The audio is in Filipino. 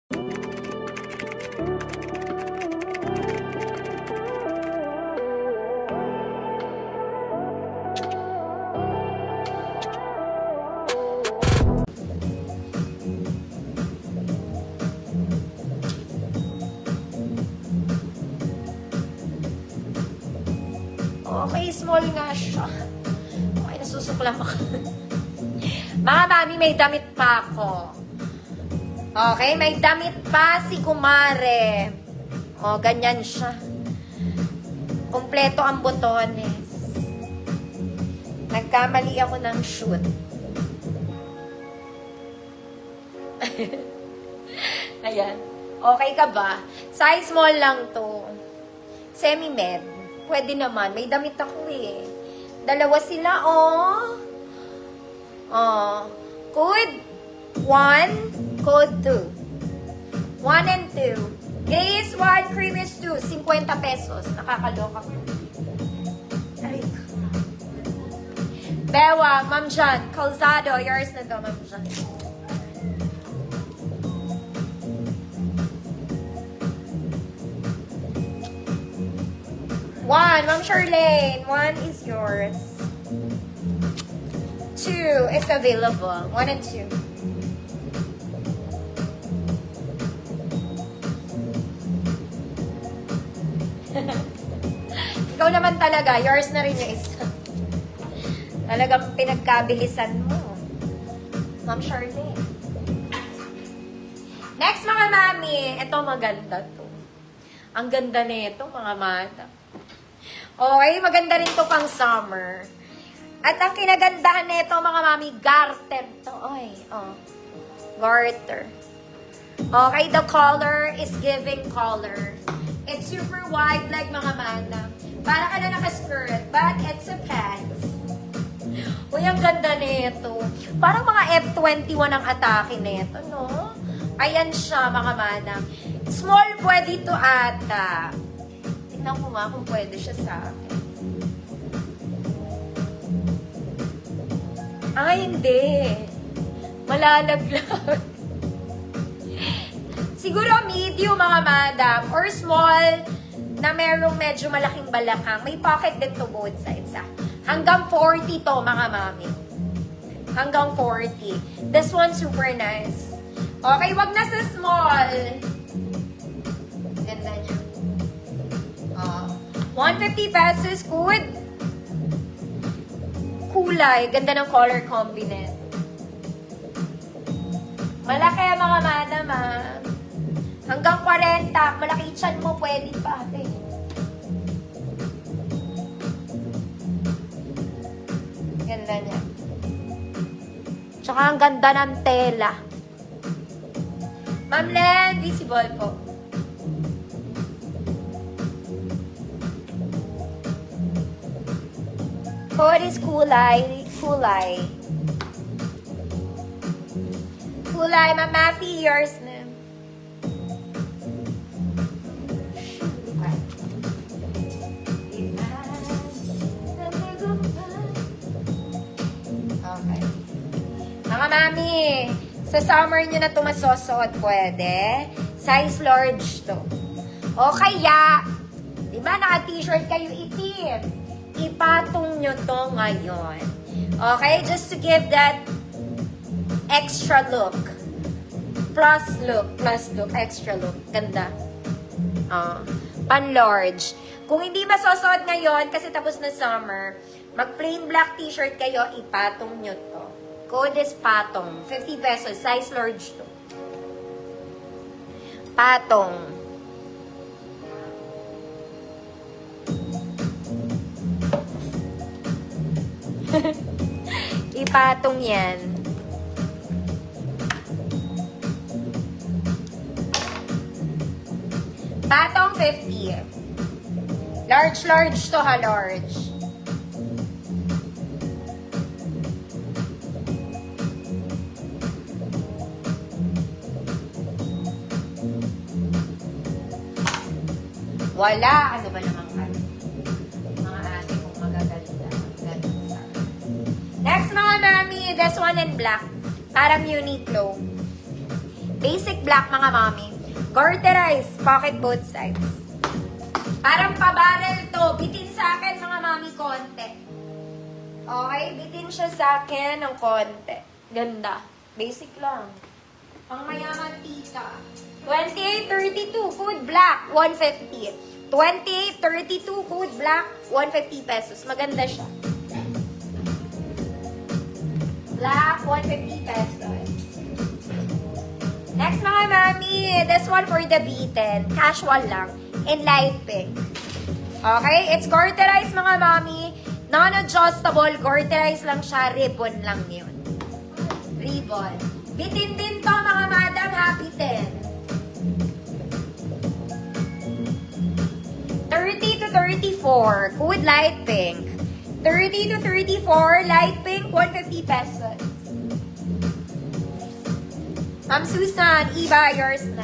Okay, small nga siya. Okay, nasusuklam ako. Mga mami, may damit pa ako. Okay, may damit pa si Kumare. O, ganyan siya. Kompleto ang botones. Nagkamali ako ng shoot. Ayan. Okay ka ba? Size small lang to. Semi-med. Pwede naman. May damit ako eh. Dalawa sila, oh. Oh. Code 1, code 2. 1 and 2. Gray is 1, cream is 2. 50 pesos. Nakakaloka ko. Ay. Bewa, Ma'am Jan. Calzado, yours na to, Ma'am Jan. One, Ma'am Charlene. 1 is yours. 2 is available. 1 and 2. Ikaw naman talaga. Yours na rin yung isa. Talagang pinagkabilisan mo. Ma'am Charlene. Next, mga mami. Ito maganda to. Ang ganda nito, mga mata. Okay, maganda rin to pang summer. At ang kinagandahan nito, mga mami, garter to. Oy, oh. Garter. Okay, the color is giving color. It's super wide like mga mana. Para ka na naka-skirt, but it's a pants. Uy, ang ganda nito. Parang mga F21 ang atake nito, no? Ayan siya, mga mana. Small pwede to ata. Tignan ko nga kung pwede siya sa akin. Ay, hindi. Malalaglag. Siguro medium, mga madam. Or small na merong medyo malaking balakang. May pocket din to both sides. Hanggang 40 to, mga mami. Hanggang 40. This one, super nice. Okay, wag na sa small. Ganda niya. 150 pesos, good. Kulay. Ganda ng color combination. Malaki, mga madam, hanggang 40. Malaki chan mo, pwede pa, ate. Ganda niya. Tsaka ang ganda ng tela. Ma'am Len, visible po. Code is kulay. Kulay. Kulay, Ma'am Maffy, yours na. Okay. Mga mami, sa summer nyo na ito masosot, pwede. Size large to. O kaya, di ba naka-t-shirt kayo itim? Ipatong nyo to ngayon. Okay? Just to give that extra look. Plus look, extra look. Ganda. Pan-large. Kung hindi masosod ngayon, kasi tapos na summer, mag-plain black t-shirt kayo, ipatong nyo to. Code is patong. 50 pesos. Size large to. Patong. Ipatong yan. Patong 50. Large to ha, large. Wala. Ano ba namang ano? Mga ate kong magaganda. Next, mga mami, this one in black. Parang Uniqlo. Basic black, mga mami. Garterized, pocket both sides. Parang pabarel to. Bitin sa akin, mga mami, konti. Okay? Bitin siya sa akin ng konti. Ganda. Basic lang. Pang mayaman tita. 28.32, food black, 150. 28.32, food black, 150 pesos. Maganda siya. Black, 150 pesos. Next, mga mami, this one for the beaten. Casual lang. In light pink. Okay? It's garterized, mga mami. Non-adjustable. Garterized lang siya. Ribbon lang yun. Ribbon. Bitin din to, mga madam. Happy 10. 30 to 34. Good light pink. 30 to 34. Light pink. 150 pesos. Ma'am Susan, Eva, yours na.